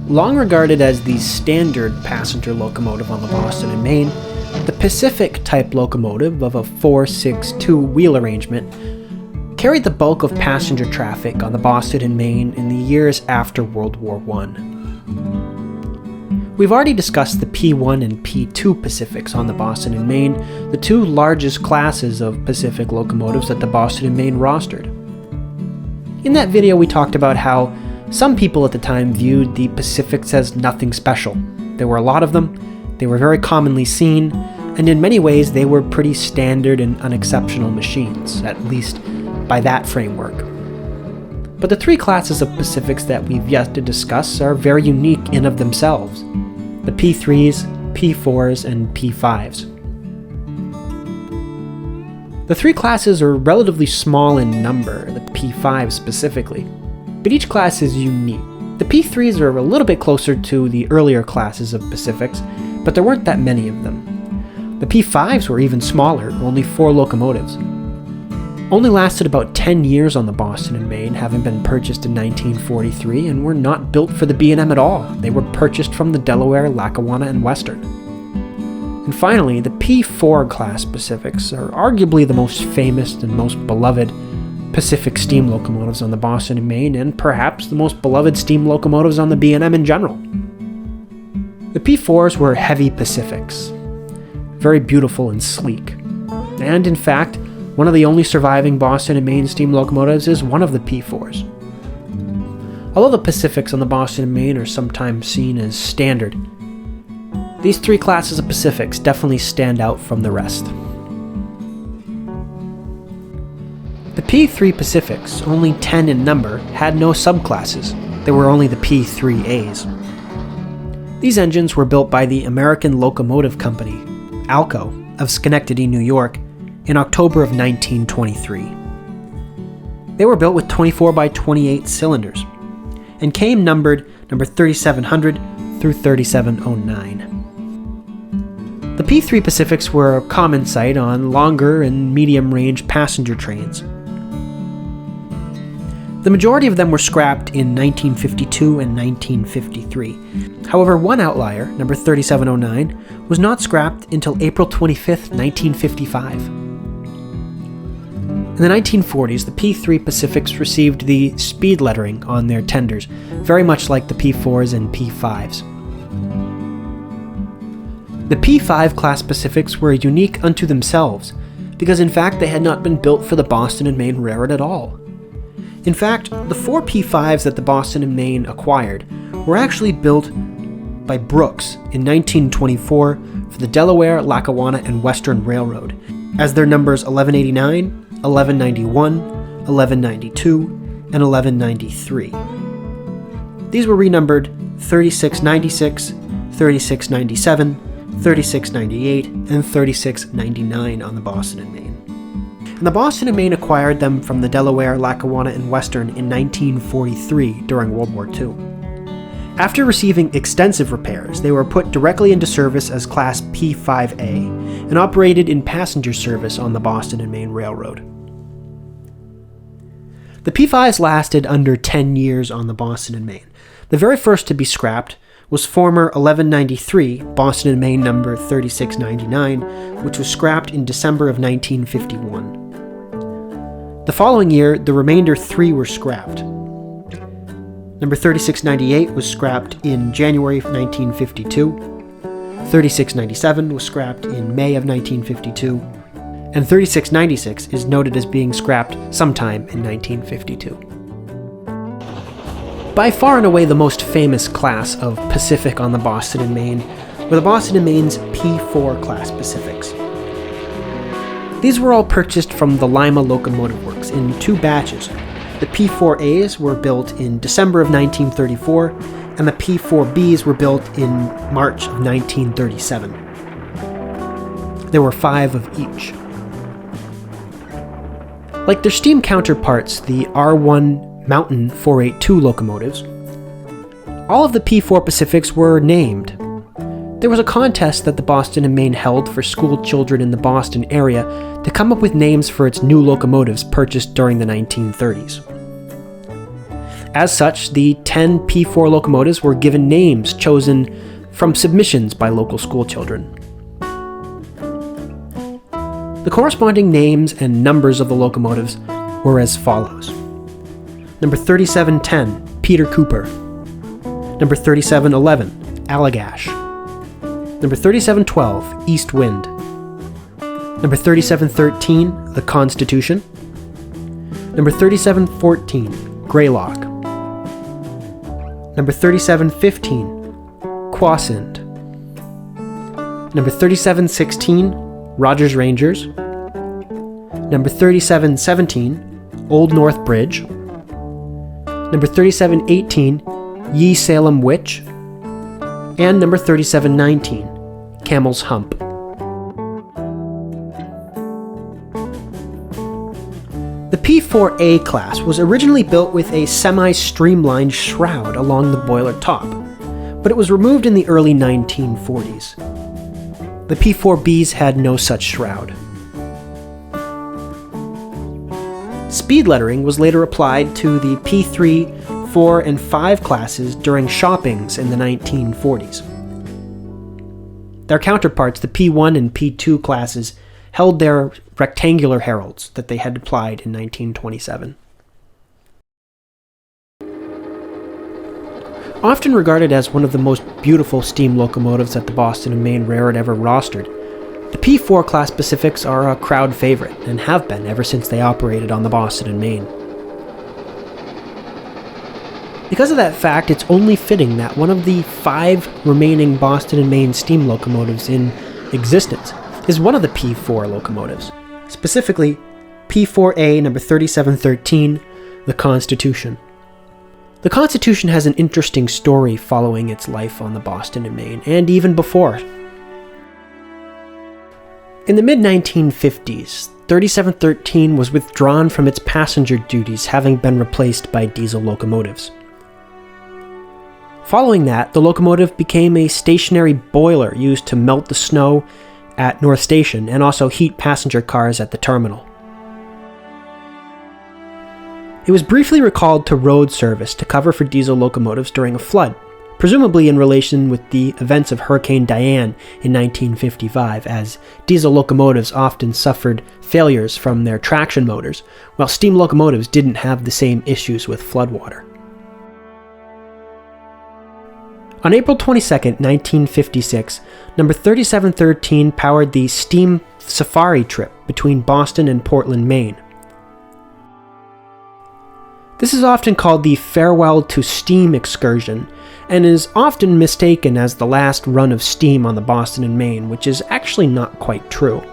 Long regarded as the standard passenger locomotive on the Boston and Maine, the Pacific type locomotive of a 4-6-2 wheel arrangement carried the bulk of passenger traffic on the Boston and Maine in the years after World War I. We've already discussed the P1 and P2 Pacifics on the Boston and Maine, the two largest classes of Pacific locomotives that the Boston and Maine rostered. In that video we talked about how some people at the time viewed the Pacifics as nothing special. There were a lot of them, they were very commonly seen, and in many ways they were pretty standard and unexceptional machines, at least by that framework. But the three classes of Pacifics that we've yet to discuss are very unique in of themselves: the P3s, P4s, and P5s. The three classes are relatively small in number, the P5s specifically, but each class is unique. The P3s are a little bit closer to the earlier classes of Pacifics, but there weren't that many of them. The P5s were even smaller, only 4 locomotives. Only lasted about 10 years on the Boston and Maine, having been purchased in 1943, and were not built for the B&M at all. They were purchased from the Delaware, Lackawanna, and Western. And finally, the P4 class Pacifics are arguably the most famous and most beloved Pacific steam locomotives on the Boston and Maine, and perhaps the most beloved steam locomotives on the B&M in general. The P4s were heavy Pacifics, very beautiful and sleek. And in fact, one of the only surviving Boston and Maine steam locomotives is one of the P4s. Although the Pacifics on the Boston and Maine are sometimes seen as standard, these three classes of Pacifics definitely stand out from the rest. The P3 Pacifics, only 10 in number, had no subclasses. There were only the P3As. These engines were built by the American Locomotive Company, ALCO, of Schenectady, New York, in October of 1923. They were built with 24 by 28 cylinders, and came numbered number 3700 through 3709. The P3 Pacifics were a common sight on longer and medium-range passenger trains. The majority of them were scrapped in 1952 and 1953. However, one outlier, number 3709, was not scrapped until April 25, 1955. In the 1940s, the P3 Pacifics received the speed lettering on their tenders, very much like the P4s and P5s. The P5 class Pacifics were unique unto themselves, because in fact they had not been built for the Boston and Maine Railroad at all. In fact, the 4 P5s that the Boston and Maine acquired were actually built by Brooks in 1924 for the Delaware, Lackawanna, and Western Railroad, as their numbers 1189, 1191, 1192, and 1193. These were renumbered 3696, 3697, 3698, and 3699 on the Boston and Maine. And the Boston and Maine acquired them from the Delaware, Lackawanna, and Western in 1943 during World War II. After receiving extensive repairs, they were put directly into service as Class P5A and operated in passenger service on the Boston and Maine Railroad. The P5s lasted under 10 years on the Boston and Maine. The very first to be scrapped was former 1193 Boston and Maine number 3699, which was scrapped in December of 1951. The following year, the remainder 3 were scrapped. Number 3698 was scrapped in January of 1952, 3697 was scrapped in May of 1952, and 3696 is noted as being scrapped sometime in 1952. By far and away the most famous class of Pacific on the Boston and Maine were the Boston and Maine's P4 class Pacifics. These were all purchased from the Lima Locomotive Works in 2 batches. The P4As were built in December of 1934, and the P4Bs were built in March of 1937. There were 5 of each. Like their steam counterparts, the R1 Mountain 482 locomotives, all of the P4 Pacifics were named. There was a contest that the Boston and Maine held for school children in the Boston area to come up with names for its new locomotives purchased during the 1930s. As such, the 10 P4 locomotives were given names chosen from submissions by local schoolchildren. The corresponding names and numbers of the locomotives were as follows. Number 3710, Peter Cooper. Number 3711, Allagash. Number 3712, East Wind. Number 3713, The Constitution. Number 3714, Greylock. Number 3715, Quasind. Number 3716, Rogers Rangers. Number 3717, Old North Bridge. Number 3718, Ye Salem Witch. And number 3719, Camel's Hump. The P4A class was originally built with a semi-streamlined shroud along the boiler top, but it was removed in the early 1940s. The P4Bs had no such shroud. Speed lettering was later applied to the P3, 4, and 5 classes during shoppings in the 1940s. Their counterparts, the P1 and P2 classes, held their rectangular heralds that they had applied in 1927. Often regarded as one of the most beautiful steam locomotives that the Boston and Maine Railroad ever rostered, the P4 class Pacifics are a crowd favorite and have been ever since they operated on the Boston and Maine. Because of that fact, it's only fitting that one of the 5 remaining Boston and Maine steam locomotives in existence is one of the P4 locomotives, specifically P4A number 3713, the Constitution. The Constitution has an interesting story following its life on the Boston and Maine, and even before. In the mid-1950s, 3713 was withdrawn from its passenger duties, having been replaced by diesel locomotives. Following that, the locomotive became a stationary boiler used to melt the snow at North Station and also heat passenger cars at the terminal. It was briefly recalled to road service to cover for diesel locomotives during a flood, presumably in relation with the events of Hurricane Diane in 1955, as diesel locomotives often suffered failures from their traction motors, while steam locomotives didn't have the same issues with floodwater. On April 22, 1956, number 3713 powered the steam safari trip between Boston and Portland, Maine. This is often called the Farewell to Steam excursion, and is often mistaken as the last run of steam on the Boston and Maine, which is actually not quite true,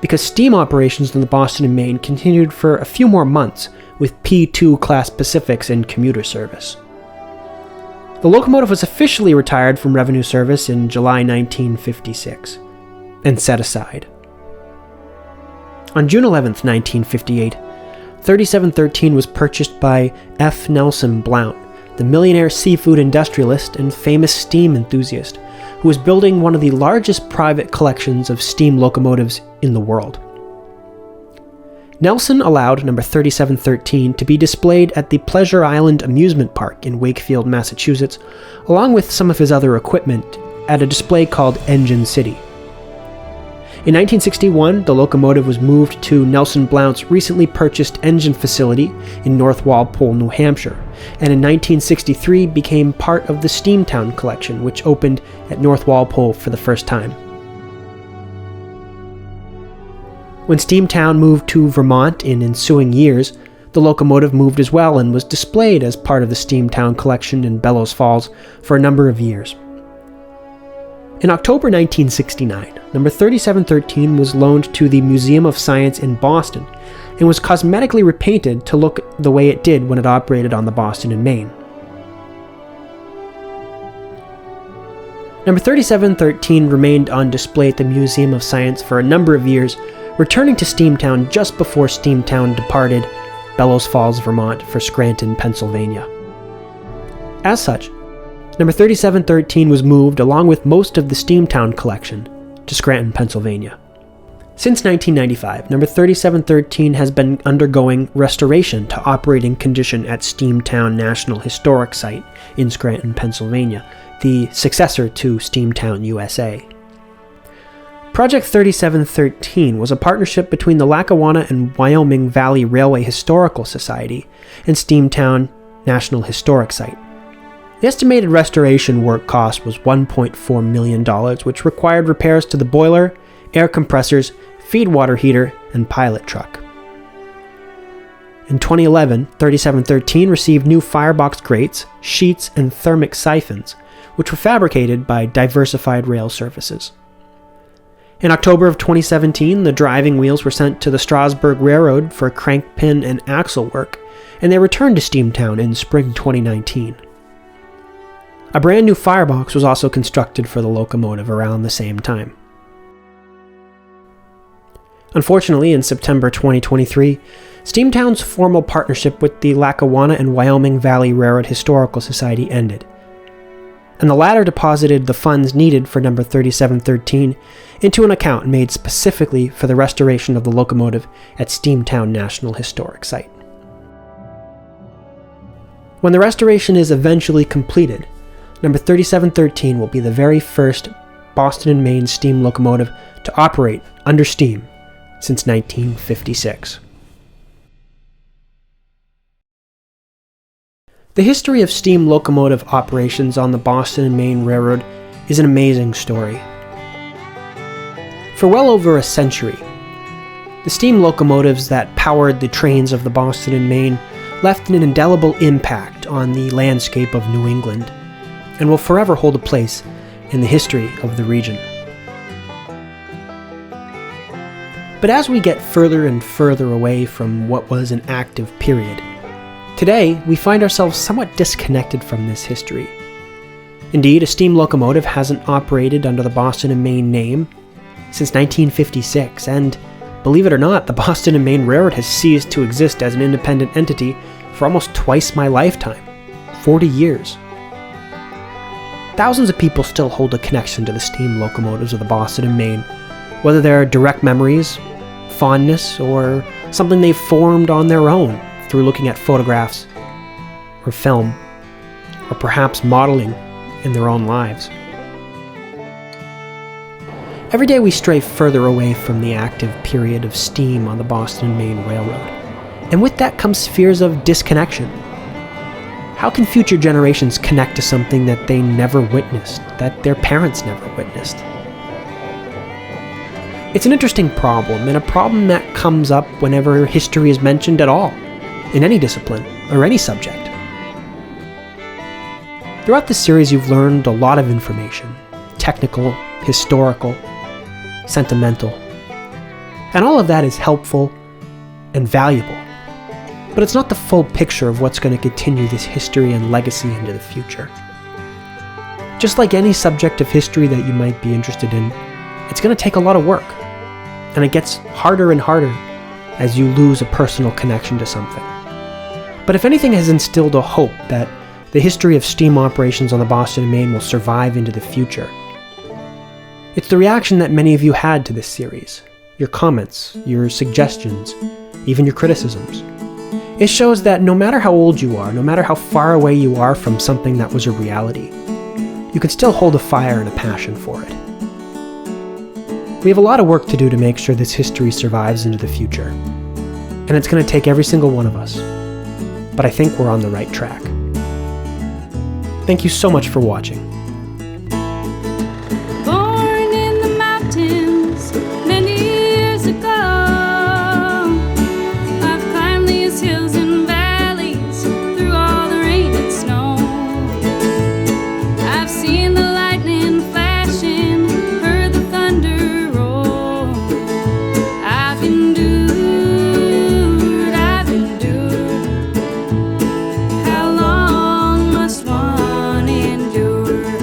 because steam operations on the Boston and Maine continued for a few more months, with P2 class Pacifics in commuter service. The locomotive was officially retired from revenue service in July 1956, and set aside. On June 11, 1958, 3713 was purchased by F. Nelson Blount, the millionaire seafood industrialist and famous steam enthusiast, who was building one of the largest private collections of steam locomotives in the world. Nelson allowed number 3713 to be displayed at the Pleasure Island Amusement Park in Wakefield, Massachusetts, along with some of his other equipment at a display called Engine City. In 1961, the locomotive was moved to Nelson Blount's recently purchased engine facility in North Walpole, New Hampshire, and in 1963 became part of the Steamtown collection, which opened at North Walpole for the first time. When Steamtown moved to Vermont in ensuing years, the locomotive moved as well and was displayed as part of the Steamtown collection in Bellows Falls for a number of years. In October 1969, number 3713 was loaned to the Museum of Science in Boston and was cosmetically repainted to look the way it did when it operated on the Boston and Maine. Number 3713 remained on display at the Museum of Science for a number of years, returning to Steamtown just before Steamtown departed Bellows Falls, Vermont for Scranton, Pennsylvania. As such, number 3713 was moved along with most of the Steamtown collection to Scranton, Pennsylvania. Since 1995, number 3713 has been undergoing restoration to operating condition at Steamtown National Historic Site in Scranton, Pennsylvania, the successor to Steamtown, USA. Project 3713 was a partnership between the Lackawanna and Wyoming Valley Railway Historical Society and Steamtown National Historic Site. The estimated restoration work cost was $1.4 million, which required repairs to the boiler, air compressors, feed water heater, and pilot truck. In 2011, 3713 received new firebox grates, sheets, and thermic siphons, which were fabricated by Diversified Rail Services. In October of 2017, the driving wheels were sent to the Strasburg Railroad for crank pin and axle work, and they returned to Steamtown in spring 2019. A brand new firebox was also constructed for the locomotive around the same time. Unfortunately, in September 2023, Steamtown's formal partnership with the Lackawanna and Wyoming Valley Railroad Historical Society ended, and the latter deposited the funds needed for number 3713 into an account made specifically for the restoration of the locomotive at Steamtown National Historic Site. When the restoration is eventually completed, number 3713 will be the very first Boston and Maine steam locomotive to operate under steam since 1956. The history of steam locomotive operations on the Boston and Maine Railroad is an amazing story. For well over a century, the steam locomotives that powered the trains of the Boston and Maine left an indelible impact on the landscape of New England and will forever hold a place in the history of the region. But as we get further and further away from what was an active period, today we find ourselves somewhat disconnected from this history. Indeed, a steam locomotive hasn't operated under the Boston and Maine name since 1956, and believe it or not, the Boston and Maine Railroad has ceased to exist as an independent entity for almost twice my lifetime, 40 years. Thousands of people still hold a connection to the steam locomotives of the Boston and Maine, whether they're direct memories, fondness, or something they've formed on their own through looking at photographs or film, or perhaps modeling in their own lives. Every day we stray further away from the active period of steam on the Boston and Maine Railroad, and with that comes fears of disconnection. How can future generations connect to something that they never witnessed, that their parents never witnessed? It's an interesting problem, and a problem that comes up whenever history is mentioned at all, in any discipline or any subject. Throughout this series, you've learned a lot of information, technical, historical, sentimental, and all of that is helpful and valuable. But it's not the full picture of what's going to continue this history and legacy into the future. Just like any subject of history that you might be interested in, it's going to take a lot of work, and it gets harder and harder as you lose a personal connection to something. But if anything has instilled a hope that the history of steam operations on the Boston and Maine will survive into the future, it's the reaction that many of you had to this series, your comments, your suggestions, even your criticisms. It shows that no matter how old you are, no matter how far away you are from something that was a reality, you can still hold a fire and a passion for it. We have a lot of work to do to make sure this history survives into the future, and it's going to take every single one of us, but I think we're on the right track. Thank you so much for watching. Born in the mountains many years ago, I've climbed these hills and valleys through all the rain and snow. I've seen the lightning flashing, heard the thunder roll. I've endured. How long must one endure?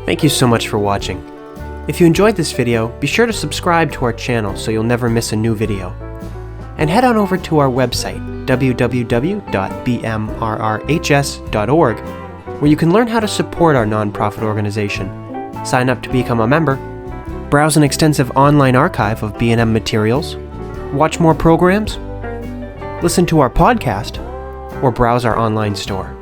Thank you so much for watching. If you enjoyed this video, be sure to subscribe to our channel so you'll never miss a new video. And head on over to our website, www.B&MRRHS.org, where you can learn how to support our nonprofit organization, sign up to become a member, browse an extensive online archive of B&M materials, watch more programs, listen to our podcast, or browse our online store.